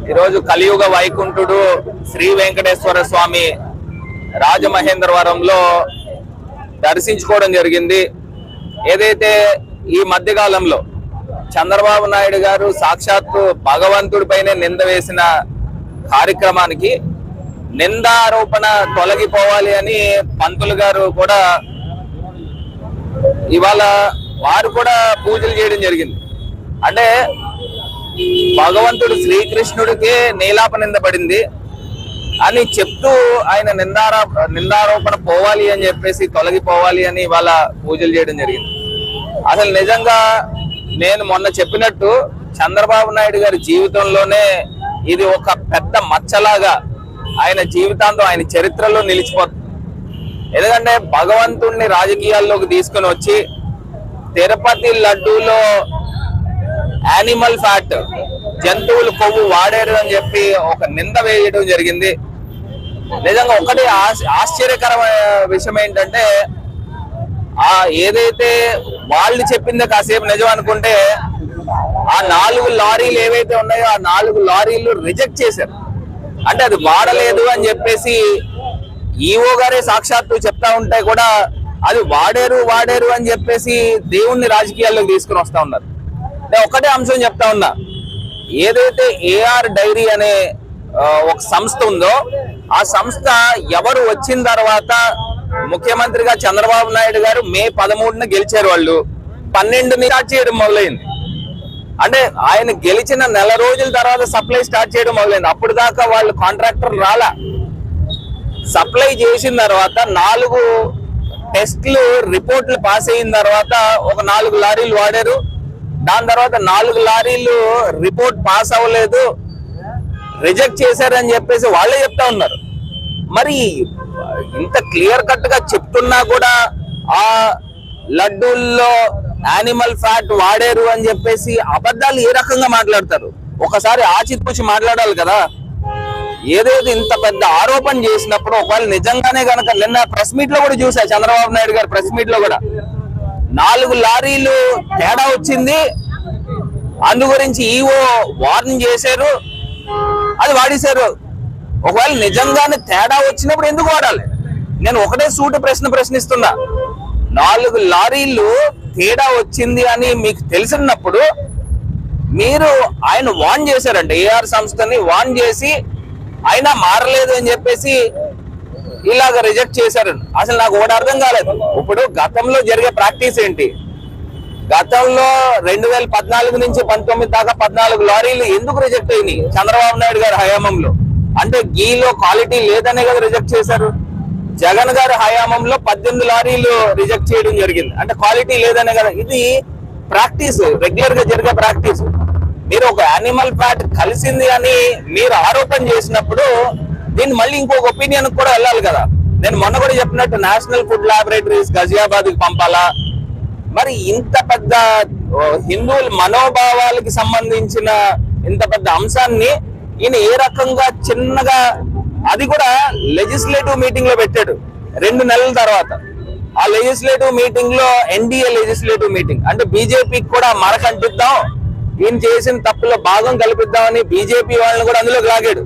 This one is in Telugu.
ఈరోజు కలియుగ వైకుంఠుడు శ్రీ వెంకటేశ్వర స్వామి రాజమహేంద్రవరంలో దర్శించుకోవడం జరిగింది. ఏదైతే ఈ మధ్యకాలంలో చంద్రబాబు నాయుడు గారు సాక్షాత్తు భగవంతుడిపైనే నింద వేసిన కార్యక్రమానికి నిందారోపణ తొలగిపోవాలి అని పంతులు గారు కూడా ఇవాళ వారు కూడా పూజలు చేయడం జరిగింది. అంటే భగవంతుడు శ్రీకృష్ణుడికే నీలాప నింద పడింది అని చెప్తూ ఆయన నిందారోపణ పోవాలి అని చెప్పేసి తొలగిపోవాలి అని ఇవాళ పూజలు చేయడం జరిగింది. అసలు నిజంగా నేను మొన్న చెప్పినట్టు చంద్రబాబు నాయుడు గారి జీవితంలోనే ఇది ఒక పెద్ద మచ్చలాగా ఆయన జీవితాంతం ఆయన చరిత్రలో నిలిచిపోతుంది. ఎందుకంటే భగవంతుణ్ణి రాజకీయాల్లోకి తీసుకుని వచ్చి తిరుపతి లడ్డూలో యానిమల్ ఫ్యాట్ జంతువుల కొవ్వు వాడారు అని చెప్పి ఒక నింద వేయడం జరిగింది. నిజంగా ఒకటి ఆశ్చర్యకరమైన విషయం ఏంటంటే ఏదైతే వాళ్ళు చెప్పిందే కాసేపు నిజం అనుకుంటే ఆ 4 లారీలు ఏవైతే ఉన్నాయో ఆ 4 లారీలు రిజెక్ట్ చేశారు. అంటే అది వాడలేదు అని చెప్పేసి ఈఓ గారే సాక్షాత్తు చెప్తా ఉంటే కూడా అది వాడారు అని చెప్పేసి దేవుణ్ణి రాజకీయాల్లోకి తీసుకుని వస్తా ఉన్నారు. నేను ఒకటే అంశం చెప్తా ఉన్నా, ఏదైతే ఏఆర్ డైరీ అనే ఒక సంస్థ ఉందో ఆ సంస్థ ఎవరు వచ్చిన తర్వాత ముఖ్యమంత్రిగా చంద్రబాబు నాయుడు గారు మే 13న గెలిచారు. వాళ్ళు 12ని స్టార్ట్ చేయడం మొదలైంది. అంటే ఆయన గెలిచిన నెల రోజుల తర్వాత సప్లై స్టార్ట్ చేయడం మొదలైంది. అప్పుడు దాకా వాళ్ళు కాంట్రాక్టర్ రాలా. సప్లై చేసిన తర్వాత 4 టెస్ట్లు రిపోర్ట్లు పాస్ అయిన తర్వాత ఒక 4 లారీలు వాడారు. దాని తర్వాత 4 లారీలు రిపోర్ట్ పాస్ అవ్వలేదు, రిజెక్ట్ చేశారని చెప్పేసి వాళ్ళే చెప్తా ఉన్నారు. మరి ఇంత క్లియర్ కట్ గా చెప్తున్నా కూడా ఆ లడ్డూల్లో యానిమల్ ఫ్యాట్ వాడారు అని చెప్పేసి అబద్ధాలు ఏ రకంగా మాట్లాడతారు? ఒకసారి ఆచితూచి మాట్లాడాలి కదా. ఏదైతే ఇంత పెద్ద ఆరోపణ చేసినప్పుడు ఒకవేళ నిజంగానే కనుక నిన్న ప్రెస్ మీట్ లో కూడా చూసా, చంద్రబాబు నాయుడు గారు ప్రెస్ మీట్ లో కూడా 4 లారీలు తేడా వచ్చింది, అందు గురించి ఈఓ వార్నింగ్ చేశారు, అది వాడేశారు. ఒకవేళ నిజంగానే తేడా వచ్చినప్పుడు ఎందుకు వాడాలి? నేను ఒకటే సూటి ప్రశ్నిస్తున్నా. 4 లారీలు తేడా వచ్చింది అని మీకు తెలిసినప్పుడు మీరు ఆయన వార్న్ చేశారంట, ఏఆర్ సంస్థని వార్న్ చేసి అయినా మారలేదు అని చెప్పేసి ఇలాగ రిజెక్ట్ చేశారు. అసలు నాకు ఒకటి అర్థం కాలేదు. ఇప్పుడు గతంలో జరిగే ప్రాక్టీస్ ఏంటి? గతంలో 2014 నుంచి 19 దాకా 14 లారీలు ఎందుకు రిజెక్ట్ అయినాయి చంద్రబాబు నాయుడు గారి హయాంలో? అంటే గీలో క్వాలిటీ లేదనే కదా రిజెక్ట్ చేశారు. జగన్ గారి హయాంలో 18 లారీలు రిజెక్ట్ చేయడం జరిగింది, అంటే క్వాలిటీ లేదనే కదా. ఇది ప్రాక్టీస్, రెగ్యులర్ గా జరిగే ప్రాక్టీస్. మీరు ఒక యానిమల్ ఫ్యాట్ కలిసింది అని మీరు ఆరోపణ చేసినప్పుడు దీన్ని మళ్ళీ ఇంకొక ఒపీనియన్ కూడా వెళ్ళాలి కదా. నేను మొన్న కూడా చెప్పినట్టు నేషనల్ ఫుడ్ ల్యాబొరేటరీస్ గజియాబాద్ కి పంపాలా? మరి ఇంత పెద్ద హిందువుల మనోభావాలకి సంబంధించిన ఇంత పెద్ద అంశాన్ని ఈయన ఏ రకంగా చిన్నగా, అది కూడా లెజిస్లేటివ్ మీటింగ్ లో పెట్టాడు 2 నెలల తర్వాత. ఆ లెజిస్లేటివ్ మీటింగ్ లో ఎన్డీఏ లెజిస్లేటివ్ మీటింగ్ అంటే బీజేపీకి కూడా మరకంటిద్దాం, ఈయన చేసిన తప్పులో భాగం కల్పిద్దామని బీజేపీ వాళ్ళని కూడా అందులోకి లాగాడు.